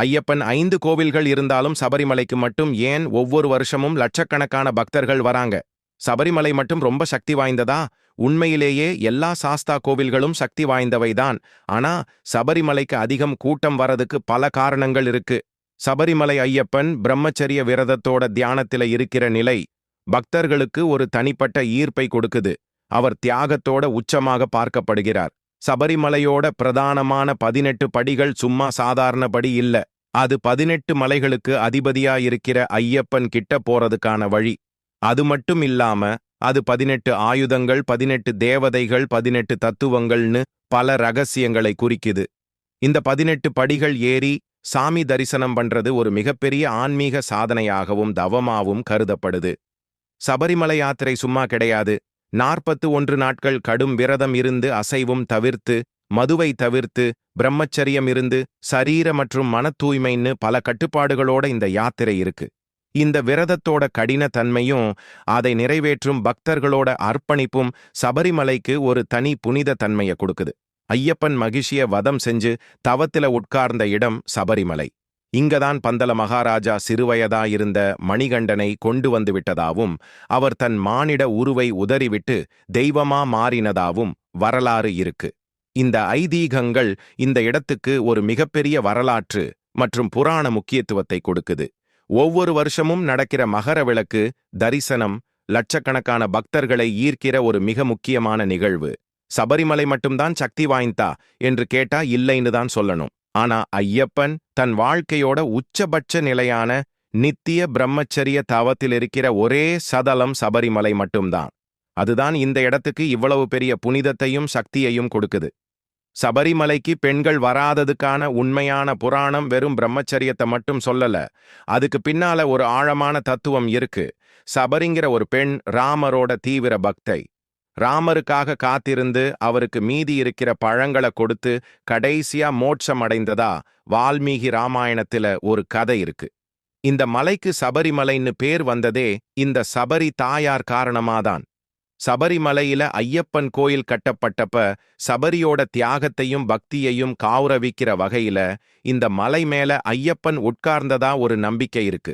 ஐயப்பன் 5 கோவில்கள் இருந்தாலும் சபரிமலைக்கு மட்டும் ஏன் ஒவ்வொரு வருஷமும் லட்சக்கணக்கான பக்தர்கள் வராங்க? சபரிமலை மட்டும் ரொம்ப சக்தி வாய்ந்ததா? உண்மையிலேயே எல்லா சாஸ்தா கோவில்களும் சக்தி வாய்ந்தவைதான். ஆனா சபரிமலைக்கு அதிகம் கூட்டம் வரதுக்கு பல காரணங்கள் இருக்கு. சபரிமலை ஐயப்பன் பிரம்மச்சரிய விரதத்தோட தியானத்தில இருக்கிற நிலை பக்தர்களுக்கு ஒரு தனிப்பட்ட ஈர்ப்பை கொடுக்குது. அவர் தியாகத்தோட உச்சமாக பார்க்கப்படுகிறார். சபரிமலையோட பிரதானமான 18 படிகள் சும்மா சாதாரண படி இல்ல. அது 18 மலைகளுக்கு அதிபதியாயிருக்கிற ஐயப்பன் கிட்ட போறதுக்கான வழி. அது மட்டும் இல்லாம அது 18 ஆயுதங்கள், 18 தேவதைகள், 18 தத்துவங்கள்னு பல ரகசியங்களை குறிக்குது. இந்த 18 படிகள் ஏறி சாமி தரிசனம் பண்றது ஒரு மிகப்பெரிய ஆன்மீக சாதனையாகவும் தவமாவும் கருதப்படுது. சபரிமலை யாத்திரை சும்மா கிடையாது. 41 நாட்கள் கடும் விரதம் இருந்து அசைவும் தவிர்த்து, மதுவை தவிர்த்து, பிரம்மச்சரியம் இருந்து, சரீர மற்றும் மன தூய்மைன்னு பல கட்டுப்பாடுகளோட இந்த யாத்திரை இருக்கு. இந்த விரதத்தோட கடின தன்மையும் அதை நிறைவேற்றும் பக்தர்களோட அர்ப்பணிப்பும் சபரிமலைக்கு ஒரு தனி புனித தன்மையை கொடுக்குது. ஐயப்பன் மகிழ்ச்சிய வதம் செஞ்சு தவத்தில உட்கார்ந்த இடம் சபரிமலை. இங்கதான் பந்தல மகாராஜா சிறுவயதாயிருந்த மணிகண்டனை கொண்டு வந்து விட்டதாவும், அவர் தன் மானிட உருவை உதறிவிட்டு தெய்வமா மாறினதாவும் வரலாறு இருக்கு. இந்த ஐதீகங்கள் இந்த இடத்துக்கு ஒரு மிகப்பெரிய வரலாற்று மற்றும் புராண முக்கியத்துவத்தை கொடுக்குது. ஒவ்வொரு வருஷமும் நடக்கிற மகர விளக்கு தரிசனம் லட்சக்கணக்கான பக்தர்களை ஈர்க்கிற ஒரு மிக முக்கியமான நிகழ்வு. சபரிமலை மட்டும்தான் சக்தி வாய்ந்தா என்று கேட்டா இல்லைன்னு தான் சொல்லணும். ஆனா ஐயப்பன் தன் வாழ்க்கையோட உச்சபட்ச நிலையான நித்திய பிரம்மச்சரிய தவத்தில் இருக்கிற ஒரே சதலம் சபரிமலை மட்டும்தான். அதுதான் இந்த இடத்துக்கு இவ்வளவு பெரிய புனிதத்தையும் சக்தியையும் கொடுக்குது. சபரிமலைக்கு பெண்கள் வராததுக்கான உண்மையான புராணம் வெறும் பிரம்மச்சரியத்தை மட்டும் சொல்லல. அதுக்கு பின்னால ஒரு ஆழமான தத்துவம் இருக்கு. சபரிங்கிற ஒரு பெண் ராமரோட தீவிர பக்தை. ராமருக்காக காத்திருந்து அவருக்கு மீதி இருக்கிற பழங்களை கொடுத்து கடைசியா மோட்சம் அடைந்ததா வால்மீகி ராமாயணத்துல ஒரு கதை இருக்கு. இந்த மலைக்கு சபரிமலைன்னு பேர் வந்ததே இந்த சபரி தாயார் காரணமாதான். சபரிமலையில ஐயப்பன் கோயில் கட்டப்பட்டப்ப சபரியோட தியாகத்தையும் பக்தியையும் கௌரவிக்கிற வகையில இந்த மலை மேல ஐயப்பன் உட்கார்ந்ததா ஒரு நம்பிக்கை இருக்கு.